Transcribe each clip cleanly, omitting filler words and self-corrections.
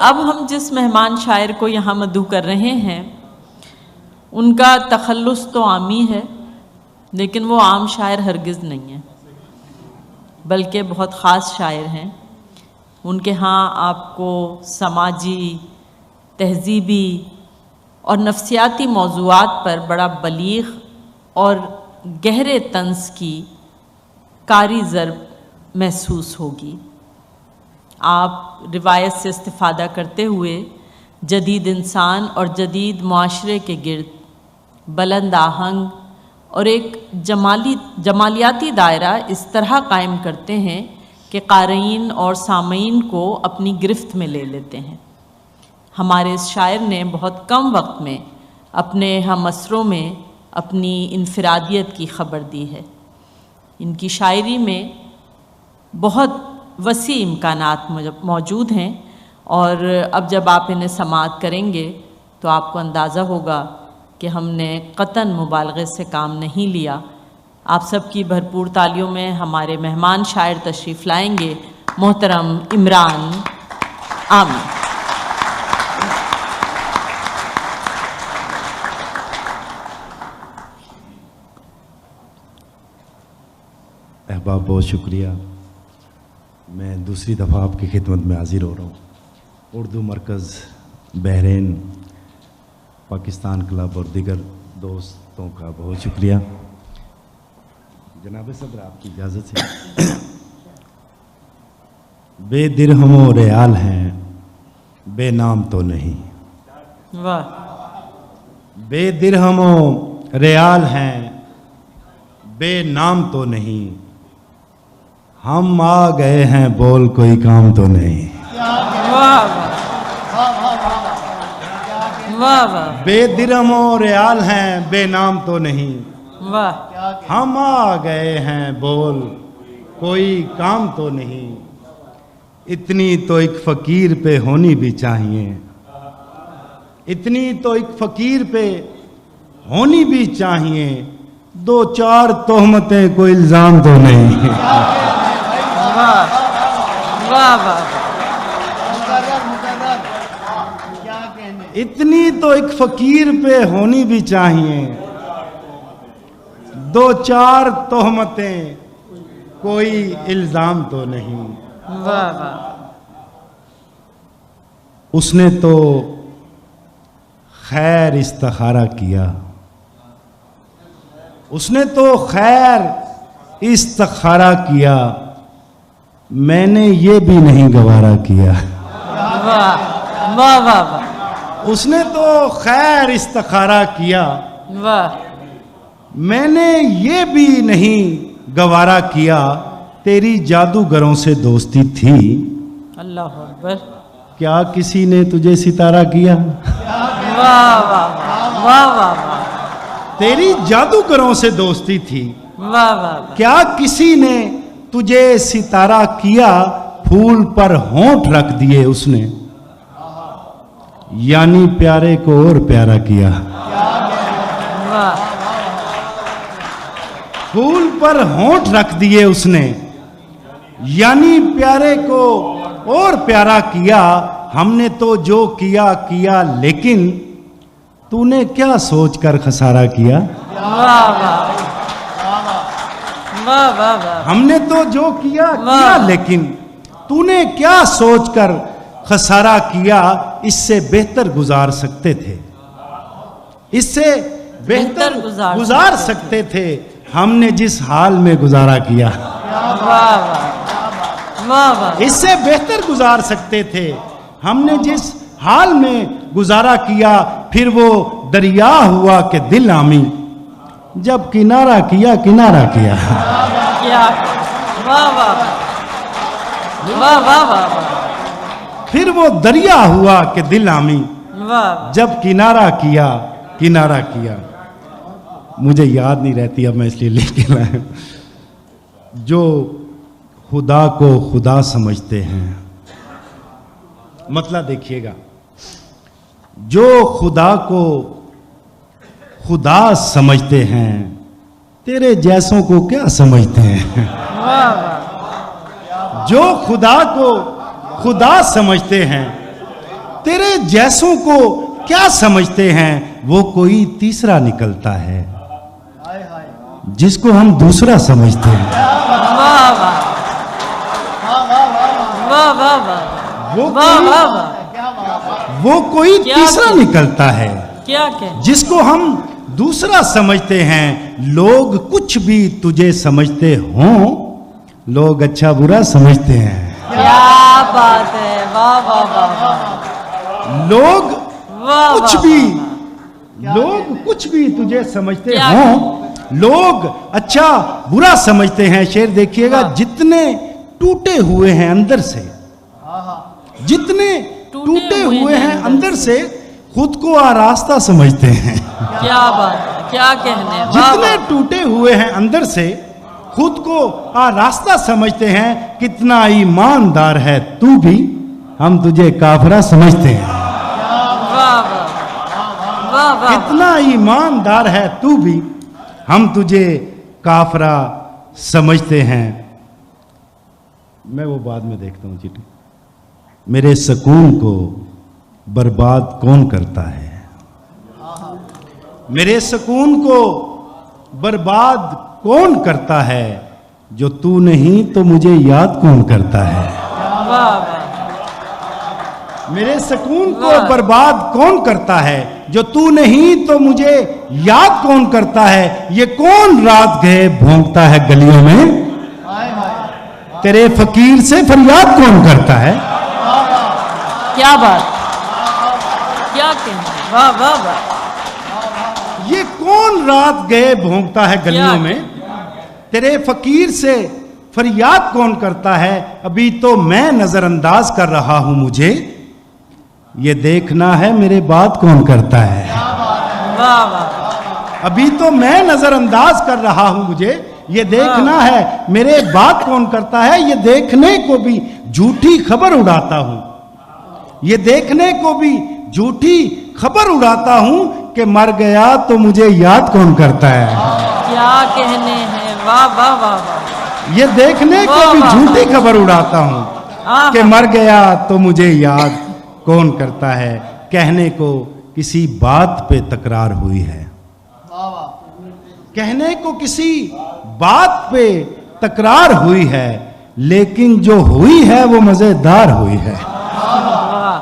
अब हम जिस मेहमान शायर को यहाँ मदहू कर रहे हैं उनका तखल्लुस तो आमी है, लेकिन वो आम शायर हरगिज़ नहीं है, बल्कि बहुत ख़ास शायर हैं। उनके यहाँ आपको समाजी, तहज़ीबी और नफ्सियाती मौज़ूआत पर बड़ा बलीग़ और गहरे तंज़ की कारी ज़र्ब महसूस होगी। आप रिवायत से इस्तिफ़ादा करते हुए जदीद इंसान और जदीद मुआशरे के गिर्द बुलंद आहंग और एक जमालियाती दायरा इस तरह कायम करते हैं कि क़ारीन और सामीन को अपनी गिरफ्त में ले लेते हैं। हमारे इस शायर ने बहुत कम वक्त में अपने हम असरों में अपनी इनफरादियत की खबर दी है। इनकी शायरी में बहुत वसी इम्कानात मौजूद हैं और अब जब आप इन्हें समाअत करेंगे तो आपको अंदाज़ा होगा कि हमने क़तन मुबालगे से काम नहीं लिया। आप सबकी भरपूर तालियों में हमारे मेहमान शायर तशरीफ़ लाएंगे, मोहतरम इमरान आमिर। अहबाब बहुत शुक्रिया। मैं दूसरी दफ़ा आपकी खिदमत में हाज़िर हो रहा हूँ। उर्दू मरकज़ बहरीन, पाकिस्तान क्लब और दीगर दोस्तों का बहुत शुक्रिया। जनाब सदर आपकी इजाज़त से बेदिरहमो रियाल हैं, बेनाम तो नहीं। वाह। बेदिरहमो रियाल हैं, बेनाम तो नहीं। हम आ गए हैं, बोल कोई काम तो नहीं। वाह वाह वाह। बेदिरहमो रियाल हैं, बेनाम तो नहीं। वाह। हम आ गए हैं, बोल कोई काम तो नहीं। इतनी तो एक फ़कीर पे होनी भी चाहिए, इतनी तो एक फ़कीर पे होनी भी चाहिए। दो चार तोहमतें कोई इल्ज़ाम तो नहीं। वाह वाह वाह। इतनी तो एक फ़कीर पे होनी भी चाहिए। दो चार तोहमतें कोई इल्ज़ाम तो नहीं। वाह वाह। उसने तो खैर इस्तिखारा किया, उसने तो खैर इस्तिखारा किया। मैंने ये भी नहीं गवारा किया। वाह वाह वाह वाह। उसने तो खैर इस्तिखारा किया, वाह। मैंने ये भी नहीं गवारा किया। तेरी जादूगरों से दोस्ती थी, अल्लाह अकबर। क्या किसी ने तुझे सितारा किया? वाह वाह वाह वाह। तेरी जादूगरों से दोस्ती थी, वाह वाह। क्या किसी ने तुझे सितारा किया? फूल पर होंठ रख दिए उसने, यानी प्यारे को और प्यारा किया। वाह। फूल पर होंठ रख दिए उसने, यानी प्यारे को और प्यारा किया। हमने तो जो किया किया, लेकिन तूने क्या सोचकर खसारा किया? वाह वाह वाह वाह वाह। हमने तो जो किया किया, लेकिन तूने क्या सोचकर खसारा किया? इससे बेहतर गुजार सकते थे, इससे बेहतर गुजार सकते थे। हमने जिस हाल में गुजारा किया, वाह वाह वाह वाह। इससे बेहतर गुजार सकते थे। हमने जिस हाल में गुजारा किया, फिर वो दरिया हुआ कि दिल आमी। जब किनारा किया किनारा किया। क्या? वाह वाह वाह वाह वाह। फिर वो दरिया हुआ कि दिल आमी। वाह। जब किनारा किया किनारा किया। मुझे याद नहीं रहती अब, मैं इसलिए लेके लाया। जो खुदा को खुदा समझते हैं, मतलब देखिएगा, जो खुदा को खुदा समझते हैं, तेरे जैसों को क्या समझते हैं? वाह वाह। जो खुदा को खुदा समझते हैं, तेरे जैसों को क्या समझते हैं, वो कोई तीसरा निकलता है जिसको हम दूसरा समझते हैं। वाह वाह वाह वाह वाह, वो कोई क्या तीसरा क्या? निकलता है क्या कह, जिसको हम दूसरा समझते हैं। लोग कुछ भी तुझे समझते हों, लोग अच्छा बुरा समझते हैं। क्या बात है, वाह वाह वाह वाह, लोग वाह कुछ वाह, भी वाह। लोग कुछ भी तुझे समझते क्या हों, लोग अच्छा बुरा समझते हैं। शेर देखिएगा, वाह। जितने टूटे हुए हैं अंदर से, जितने टूटे हुए हैं अंदर से, खुद को आरास्ता समझते हैं। क्या बात है, क्या कहने, वाह जितने वाह, टूटे हुए हैं अंदर से, खुद को आरास्ता समझते हैं। कितना ईमानदार है तू भी, हम तुझे काफरा समझते हैं। वाह वाह वाह वाह, कितना ईमानदार है तू भी, हम तुझे काफरा समझते हैं। मैं वो बाद में देखता हूं चिट्ठी। मेरे सुकून को बर्बाद कौन करता है, मेरे सुकून को बर्बाद कौन करता है, जो तू नहीं तो मुझे याद कौन करता है। वाह वाह, मेरे सुकून को वाह। बर्बाद कौन करता है, जो तू नहीं तो मुझे याद कौन करता है। ये कौन रात गए भोंकता है गलियों में, तेरे फकीर से फरियाद कौन करता है। क्या बात, क्या कहने, वाह वाह वाह, ये कौन रात गए भोंकता है गलियों क्या? में, तेरे फकीर से फरियाद कौन करता है। अभी तो मैं नजरअंदाज कर रहा हूं, मुझे ये देखना है मेरे बात कौन करता है। वाह वाह, अभी तो मैं नजरअंदाज कर रहा हूं, मुझे ये देखना है मेरे बात कौन करता है। ये देखने को भी झूठी खबर उड़ाता हूं, ये देखने को भी झूठी खबर उड़ाता हूं कि मर गया तो मुझे याद कौन करता है। क्या कहने हैं, वाह वाह वाह वाह, ये देखने को वाह, भी वाह, झूठी खबर उड़ाता हूं आहा। कि मर गया तो मुझे याद कौन करता है। कहने को किसी बात पे तकरार हुई है, कहने को किसी बात पे तकरार हुई है, लेकिन जो हुई है वो मजेदार हुई है। वाह,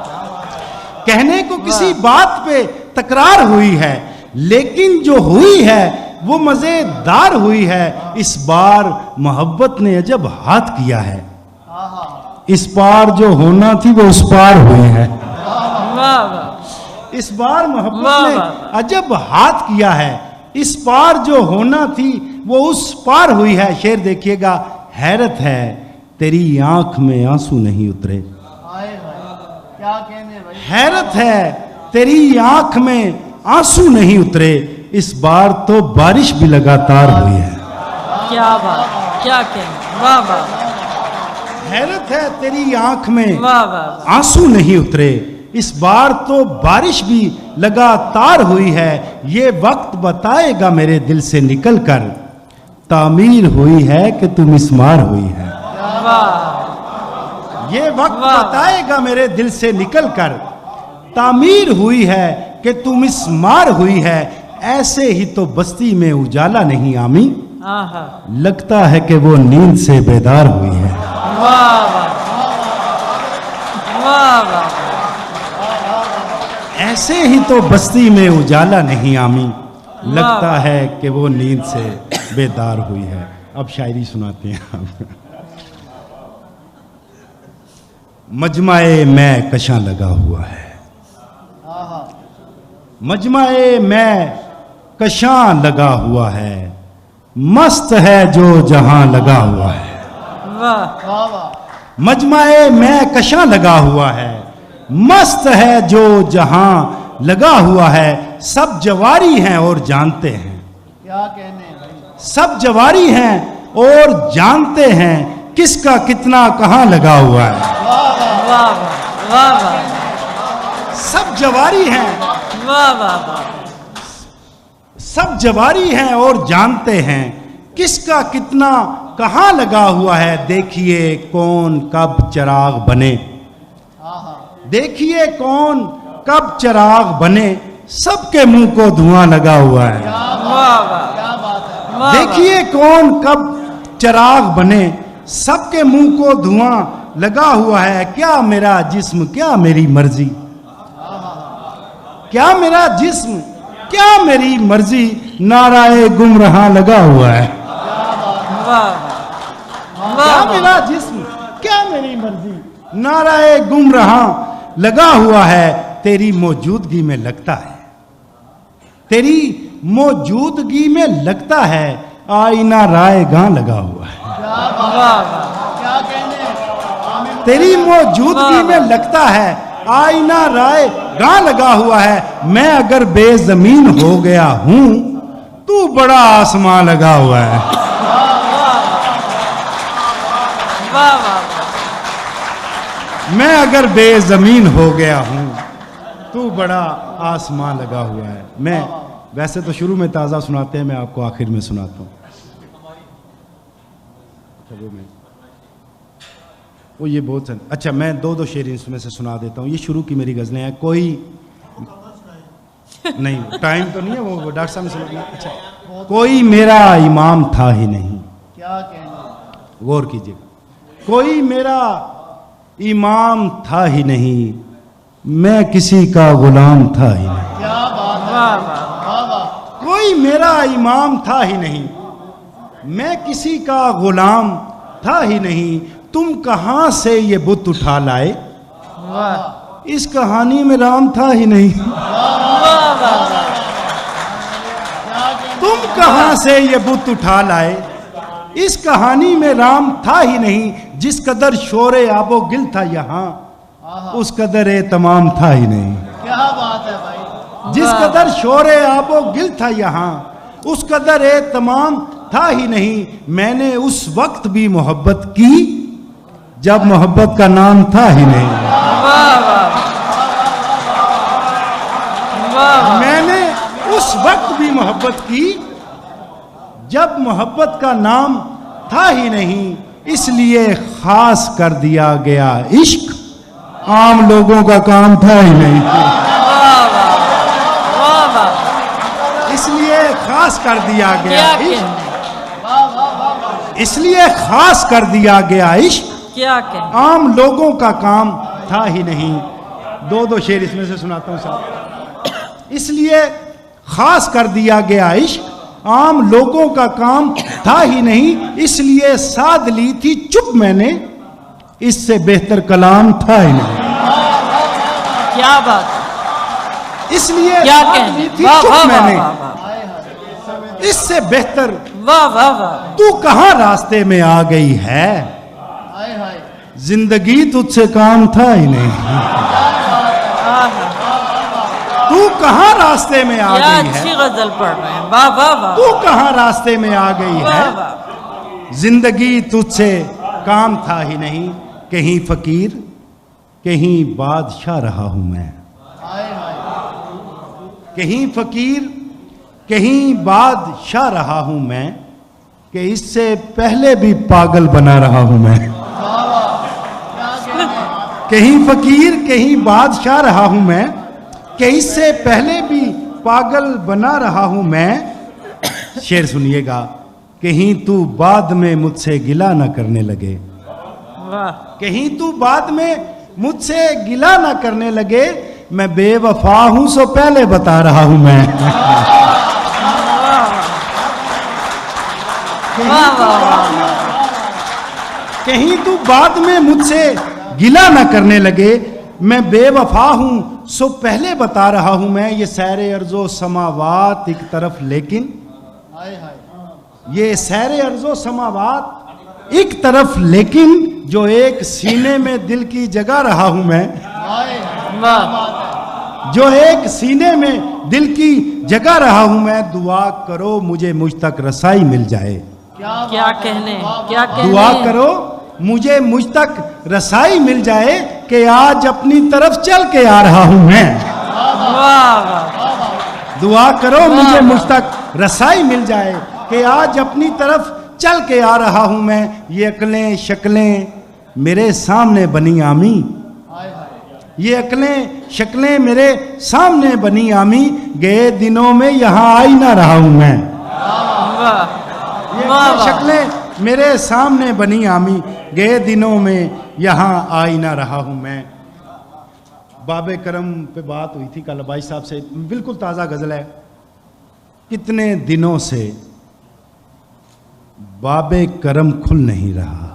कहने को किसी बात पे तकरार हुई है, लेकिन जो हुई है वो मजेदार हुई है। इस बार मोहब्बत ने अजब हाथ किया है, इस बार जो होना थी वो उस पार हुई है। वाह वाह, इस बार मोहब्बत वाह, ने वाह। अजब हाथ किया है, इस पार जो होना थी वो उस पार हुई है। शेर देखिएगा, हैरत है तेरी आंख में आंसू नहीं उतरे, क्या कहने भाई, हैरत है तेरी आंख में आंसू नहीं उतरे। इस बार तो बारिश भी लगातार हुई है। क्या बात, क्या कहने, वाह वाह, हैरत है तेरी आंख में वाह वाह, आंसू नहीं उतरे। इस बार तो बारिश भी लगातार हुई है। ये वक्त बताएगा मेरे दिल से निकल कर, तामीर हुई है कि तू मिस्मार हुई है। वाह, ये वक्त वाह। बताएगा मेरे दिल से निकल कर, तामीर हुई है कि तू मिस्मार हुई है। ऐसे ही तो बस्ती में उजाला नहीं आमी, आहा, लगता है कि वो नींद से बेदार हुई है। वाह वाह, वाह वाह, ऐसे ही तो बस्ती में उजाला नहीं आमी, लगता वाह। है कि वो नींद से बेदार हुई है। अब शायरी सुनाते हैं आप। मजमाए मैं कशां लगा हुआ है, मजमाए मैं कशां लगा हुआ है, मस्त है जो जहां लगा हुआ है। वाह, मजमाए मैं कशां लगा हुआ है, मस्त है जो जहां लगा हुआ है। सब जवारी हैं और जानते हैं, क्या कहने भाई, सब जवारी हैं और जानते हैं, किसका कितना कहां लगा हुआ है। वाह वाह, वाह वाह, सब जवारी हैं, वाह वाह वाह, सब जवारी हैं और जानते हैं, किसका कितना कहां लगा हुआ है। देखिए कौन कब चिराग बने, देखिए कौन कब चिराग बने, सबके मुंह को धुआं लगा हुआ है। वाह वाह, क्या बात है। वाह, देखिए कौन कब चिराग बने, सबके मुंह को धुआं लगा हुआ है। क्या मेरा जिस्म, क्या मेरी मर्जी, क्या मेरा जिस्म, क्या मेरी मर्जी, नाराए गुमराह लगा हुआ है। वाह क्या मेरा जिस्म, क्या मेरी मर्जी, नाराए गुमराह लगा हुआ है। तेरी मौजूदगी में लगता है, तेरी मौजूदगी में लगता है, आईना राय गां लगा हुआ है। क्या कहने, आमीन। तेरी मौजूदगी में लगता है, आईना राय गां लगा हुआ है। मैं अगर बेजमीन हो गया हूं, तू बड़ा आसमां लगा हुआ है। वाह वाह, मैं अगर बेजमीन हो गया हूं, तू बड़ा आसमां लगा हुआ है। मैं वैसे तो शुरू में ताज़ा सुनाते हैं, मैं आपको आखिर में सुनाता हूँ। वो ये बहुत सन, अच्छा मैं दो शेर इसमें से सुना देता हूँ। ये शुरू की मेरी गज़लें हैं। कोई नहीं, टाइम तो नहीं है, वो डॉक्टर साहब ने सुना। अच्छा, कोई मेरा इमाम था ही नहीं। क्या कहने, गौर कीजिएगा, कोई मेरा इमाम था ही नहीं, मैं किसी का गुलाम था ही नहीं। क्या बात है। वाह वाह, वाह वाह। कोई मेरा इमाम था ही नहीं, मैं किसी का गुलाम था ही नहीं। तुम कहां से ये बुत उठा लाए, वाह इस कहानी में राम था ही नहीं। वाह वाह, तुम कहां से ये बुत उठा लाए, इस कहानी में राम था ही नहीं। जिस कदर शोरे आबो गिल था यहाँ, उस कदर ए तमाम था ही नहीं। क्या बात है भाई। जिस कदर शोरे आबो गिल था यहाँ, उस कदर ए तमाम था ही नहीं। मैंने उस वक्त भी मोहब्बत की, जब मोहब्बत का नाम था ही नहीं। वाह वाह, वाह मैंने उस वक्त भी मोहब्बत की, जब मोहब्बत का नाम था ही नहीं। इसलिए खास कर दिया गया इश्क, आम लोगों का काम था ही नहीं। वाह वाह, इसलिए खास कर दिया गया क्या इश्क, कहने, इसलिए खास कर दिया गया इश्क, क्या कहने। आम लोगों का काम था ही नहीं। दो शेर इसमें से सुनाता हूं साहब। इसलिए खास कर दिया गया इश्क, आम लोगों का काम था ही नहीं। इसलिए साध ली थी चुप मैंने, इससे बेहतर कलाम था ही नहीं। क्या बात, इसलिए क्या साध कहने। ली थी वाह चुप वाह वाह मैंने, वाह वाह, इससे बेहतर वाह वाह वाह, तू कहां रास्ते में आ गई है, हाय हाय। जिंदगी तुझसे काम था ही नहीं। तू कहां रास्ते में आ क्या गई अच्छी है, गजल पढ़ रहे हैं। वाह वाह वाह, तू कहां रास्ते में आ गई वाह है, वाह, जिंदगी तुझसे काम था ही नहीं। कहीं फकीर कहीं बादशाह रहा हूं मैं, हाय हाय। कहीं फकीर कहीं बादशाह रहा हूं मैं, कि इससे पहले भी पागल बना रहा हूं मैं। कहीं फकीर कहीं बादशाह रहा हूं मैं, कि इससे पहले भी पागल बना रहा हूं मैं। शेर सुनिएगा, कहीं तू बाद में मुझसे गिला ना करने लगे, वाह कहीं तू बाद में मुझसे गिला ना करने लगे। मैं बेवफा हूं सो पहले बता रहा हूं मैं। वाह वाह, कहीं तू बाद में मुझसे गिला ना करने लगे। मैं बेवफा हूं सो पहले बता रहा हूं मैं। ये सैरे अर्जो समावात एक तरफ, लेकिन हाय हाय। ये सैरे अर्जो समावात एक तरफ, लेकिन जो एक सीने में दिल की जगह रहा हूं मैं। हाय वाह जो एक सीने में दिल की जगह रहा हूं मैं। दुआ करो मुझे मुझ तक रसाई मिल जाए, क्या कहने, क्या कहने। दुआ करो मुझे मुझ तक रसाई मिल जाए, कि आज अपनी तरफ चल के आ रहा हूं मैं। वाह वाह, दुआ करो मुझे मुझ तक रसाई मिल जाए, कि आज अपनी तरफ चल के आ रहा हूं मैं। ये अकलें शक्लें मेरे सामने बनी आमी, हाय हाय। ये अकलें शक्लें मेरे सामने बनी आमी, गए दिनों में यहाँ आई ना रहा हूं मैं। ये अकलें शक्लें मेरे सामने बनी आमी, गए दिनों में यहाँ आई ना रहा हूं मैं। बाबे करम पे बात हुई थी कल भाई साहब से, बिल्कुल ताज़ा गज़ल है। कितने दिनों से बाबे करम खुल नहीं रहा।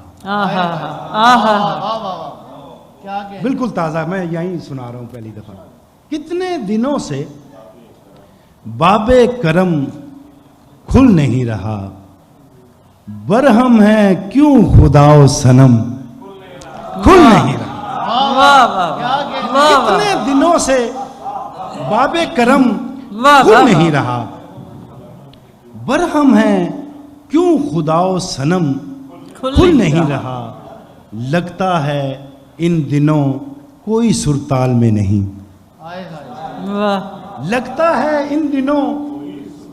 क्या कह, बिल्कुल ताज़ा, मैं यहीं सुना रहा हूं पहली दफ़ा। कितने दिनों से बाबे करम खुल नहीं रहा, बरहम है क्यों खुदाओ सनम खुल नहीं रहा। क्या कह, कितने दिनों से बाबे करम खुल नहीं रहा, बरहम है क्यों खुदाओ सनम खुल नहीं रहा। लगता है इन दिनों कोई सुरताल में नहीं, हाय हाय, लगता है इन दिनों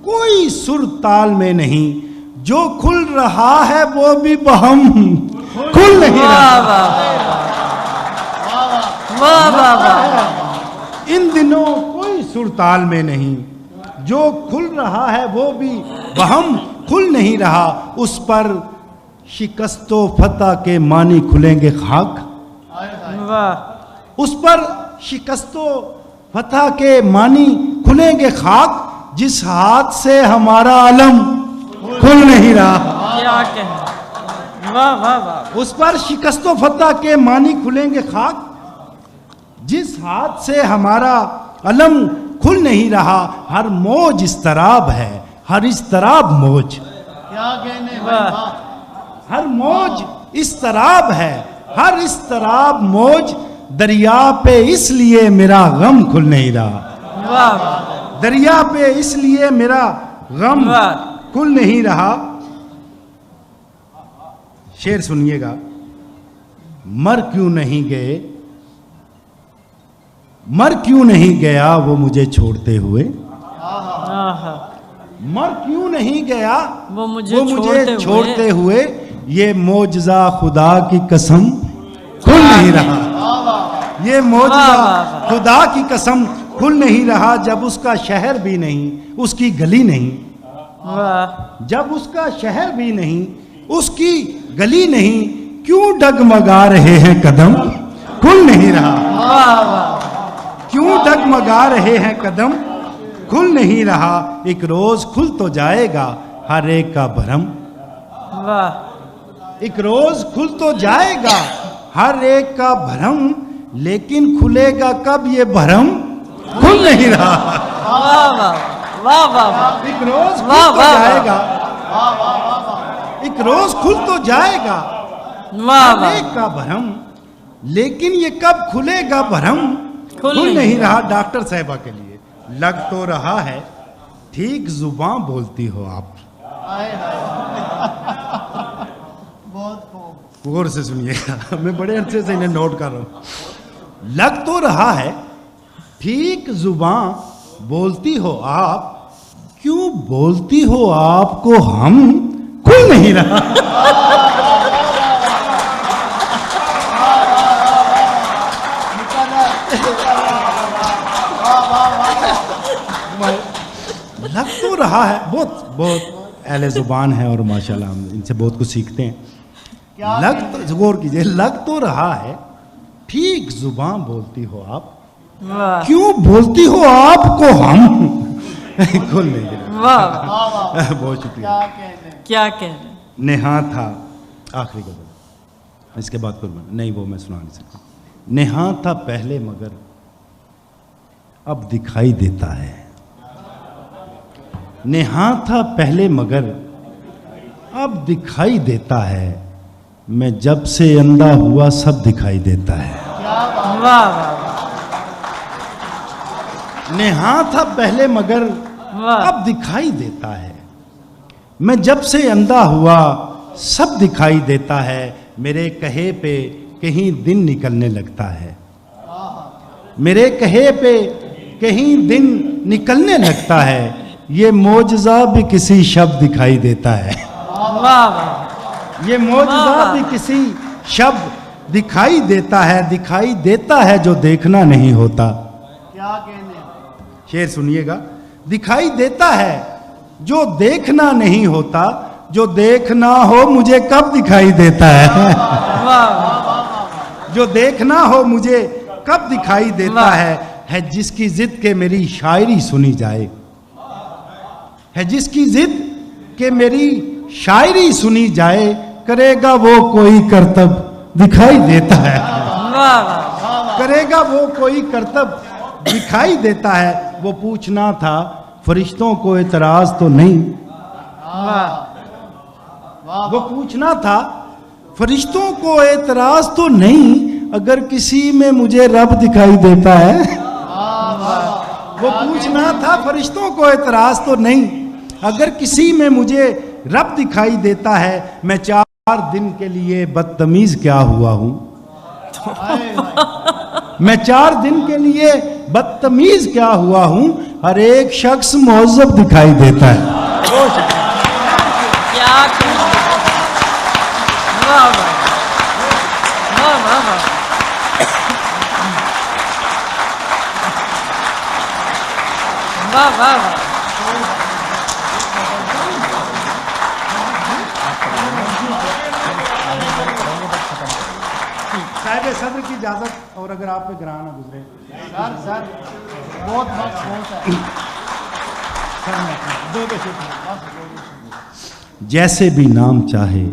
कोई सुर ताल में नहीं। जो खुल रहा है वो भी बहम खुल नहीं रहा। इन दिनों कोई सुर ताल में नहीं, जो खुल रहा है वो भी बहम खुल नहीं रहा। उस पर शिकस्तो फतह के मानी खुलेंगे खाक, हाय हाय, उस पर शिकस्तो फतह के मानी खुलेंगे खाक। जिस हाथ से हमारा अलम खुल नहीं रहा, क्या कहना, वाह वाह वाह। उस पर शिकस्तो फतह के मानी खुलेंगे खाक। जिस हाथ से हमारा अलम खुल नहीं रहा, हर मौज इस्तराब है, हर इस्तराब मौज, क्या कहने भाई, वाह, हर मौज इस्तराब है, हर इस्तराब मौज। दरिया पे इसलिए मेरा गम खुल नहीं रहा, वाह दरिया पे इसलिए मेरा गम वाह। खुल नहीं रहा। शेर सुनिएगा। मर क्यों नहीं गए, मर क्यों नहीं गया वो मुझे छोड़ते हुए, आहा, मर क्यों नहीं गया वो मुझे छोड़ते हुए। ये मौजज़ा खुदा की कसम खुल नहीं रहा, ये मौजज़ा खुदा की कसम खुल नहीं रहा। जब उसका शहर भी नहीं, उसकी गली नहीं, वाह जब उसका शहर भी नहीं, उसकी गली नहीं, क्यों डगमगा रहे हैं कदम खुल नहीं रहा, वाह वाह। क्यों डगमगा रहे हैं कदम खुल नहीं रहा। एक रोज खुल तो जाएगा हर एक का भरम, वाह एक रोज खुल तो जाएगा हर एक का भरम, लेकिन खुलेगा कब ये भरम खुल नहीं रहा। वाह वाह वाह वाह। एक रोज खुल वाह, तो वाह, जाएगा, एक रोज खुल तो जाएगा वाह हर वाह। एक का भरम, लेकिन ये कब खुलेगा भरम खुल खुल नहीं नहीं रहा। डॉक्टर साहिबा के लिए लग तो रहा है ठीक जुबान बोलती हो आप। हाय हाय, बहुत खूब, गौर से सुनिएगा, मैं बड़े अच्छे से इन्हें नोट कर रहा हूं। लग तो रहा है ठीक जुबान बोलती हो आप, क्यों बोलती हो आपको हम खुल नहीं रहा। लग तो रहा है, बहुत बहुत अहले जुबान है और माशाल्लाह हम इनसे बहुत कुछ सीखते हैं। क्या लग तो गौर कीजिए, लग तो रहा है ठीक जुबान बोलती हो आप, वाह क्यों बोलती हो आपको हम खुल नहीं रहा। वाह। वाह वाह, बहुत शुक्रिया। क्या कहने, क्या कह रहे, नेहा था आखिरी गजल, इसके बाद फिर नहीं वो मैं सुना नहीं सकता। नेहा था पहले मगर अब दिखाई देता है, नेहा था पहले मगर अब दिखाई देता है। मैं जब से अंधा हुआ सब दिखाई देता है। क्या बात, वाह वाह नेहा था पहले मगर वाह। अब दिखाई देता है। मैं जब से अंधा हुआ सब दिखाई देता है। मेरे कहे पे कहीं दिन निकलने लगता है, मेरे कहे पे कहीं दिन निकलने लगता है। ये मौजज़ा भी किसी शब्द दिखाई देता है, वाह वाह ये मौजज़ा वाह। भी किसी शब्द दिखाई देता है जो देखना नहीं होता। क्या कहने। शेर सुनिएगा। दिखाई देता है जो देखना नहीं होता, जो देखना हो मुझे कब दिखाई देता है। जो देखना हो मुझे कब दिखाई देता है जिसकी जिद के मेरी शायरी सुनी जाए, है जिसकी जिद के मेरी शायरी सुनी जाए, करेगा वो कोई करतब दिखाई देता है। करेगा वो कोई करतब दिखाई देता है। वो पूछना था फरिश्तों को एतराज तो नहीं, वो पूछना था फरिश्तों को एतराज तो नहीं, अगर किसी में मुझे रब दिखाई देता है। वो पूछना था फरिश्तों को एतराज तो नहीं, अगर किसी में मुझे रब दिखाई देता है। मैं 4 दिन के लिए बदतमीज क्या हुआ हूं। मैं 4 दिन के लिए बदतमीज क्या हुआ हूं, हर एक शख्स मुहज़्ज़ब दिखाई देता है। क्या वाह वाह वाह। साहिब सदर की इजाजत, और अगर आप पे ग्रां ना गुजरे। सर बहुत है। जैसे भी नाम चाहे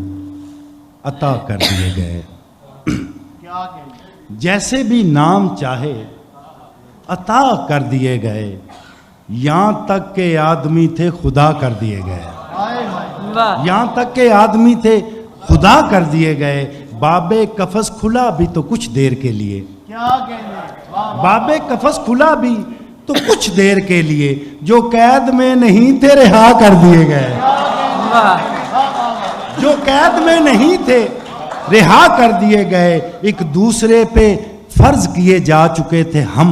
अता कर दिए गए। क्या कहने। जैसे भी नाम चाहे अता कर दिए गए, यहां तक के आदमी थे खुदा कर दिए गए। वाह। यहां तक के आदमी थे खुदा कर दिए गए। बाबे कफस खुला भी तो कुछ देर के लिए। क्या कहने। बाबे कफस खुला भी तो कुछ देर के लिए, जो कैद में नहीं थे रिहा कर दिए गए। वाह। जो कैद में नहीं थे रिहा कर दिए गए। एक दूसरे पे फर्ज किए जा चुके थे हम,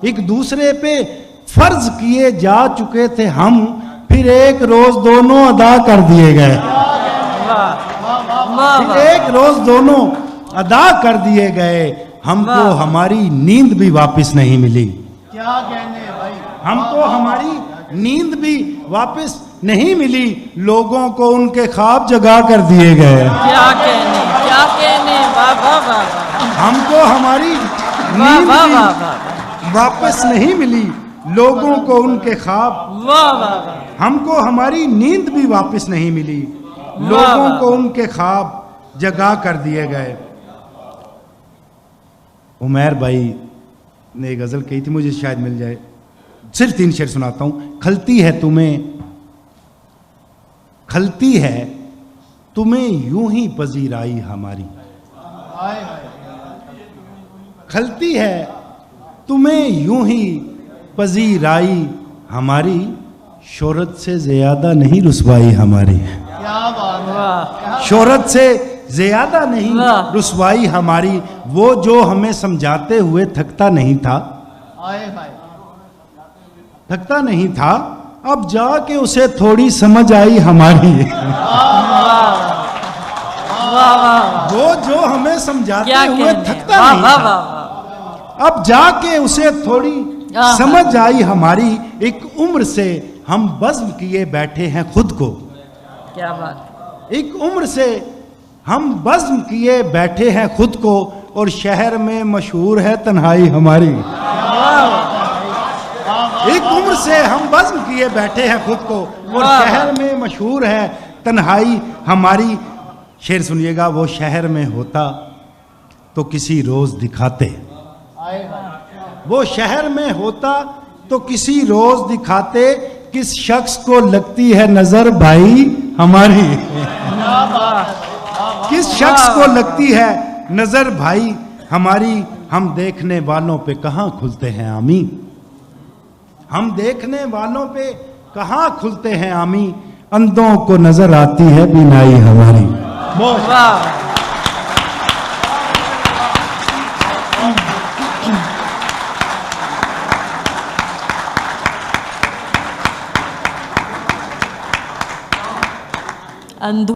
एक दूसरे पे फर्ज किए जा चुके थे हम, फिर एक रोज दोनों अदा कर दिए गए। फिर एक रोज दोनों अदा कर दिए गए। हमको हमारी नींद भी वापस नहीं मिली। क्या कहने भाई। हमको हमारी नींद भी वापस नहीं मिली। लोगों को उनके ख्वाब जगा कर दिए गए। क्या कहने, क्या कहने। वाह वाह वाह। हमको हमारी नींद भी वापस नहीं मिली। लोगों को उनके ख्वाब, वाह वाह। हमको हमारी नींद भी वापस नहीं मिली। लोगों को उनके ख्वाब जगा कर दिए गए। उमैर भाई ने एक गजल कही थी, मुझे शायद मिल जाए, सिर्फ 3 शेर सुनाता हूं। खलती है तुम्हें यूं ही पजीराई हमारी। खलती है तुम्हें यूं ही पजीराई हमारी, शोहरत से ज्यादा नहीं रुसवाई हमारी। क्या बात। शोहरत से ज्यादा नहीं रुसवाई हमारी। वो जो हमें समझाते हुए थकता नहीं था, थकता नहीं था, अब जाके उसे थोड़ी समझ आई हमारी। वो जो हमें समझाते हुए थकता नहीं था, अब जाके उसे थोड़ी समझ आई हमारी। एक उम्र से हम बज़्म किए बैठे हैं खुद को। क्या बात। एक उम्र से हम बज़्म किए बैठे हैं खुद को, और शहर में मशहूर है तन्हाई हमारी। एक उम्र से हम बज़्म किए बैठे हैं खुद को, और शहर में मशहूर है तन्हाई हमारी। शेर सुनिएगा। वो शहर में होता तो किसी रोज दिखाते, वो शहर में होता तो किसी रोज दिखाते, किस शख्स को लगती है नजर भाई हमारी। किस शख्स को लगती है नजर भाई हमारी। हम देखने वालों पे कहां खुलते हैं आमी, हम देखने वालों पे कहां खुलते हैं आमी। अंधों को नजर आती है बीनाई हमारी। वाह। अंधों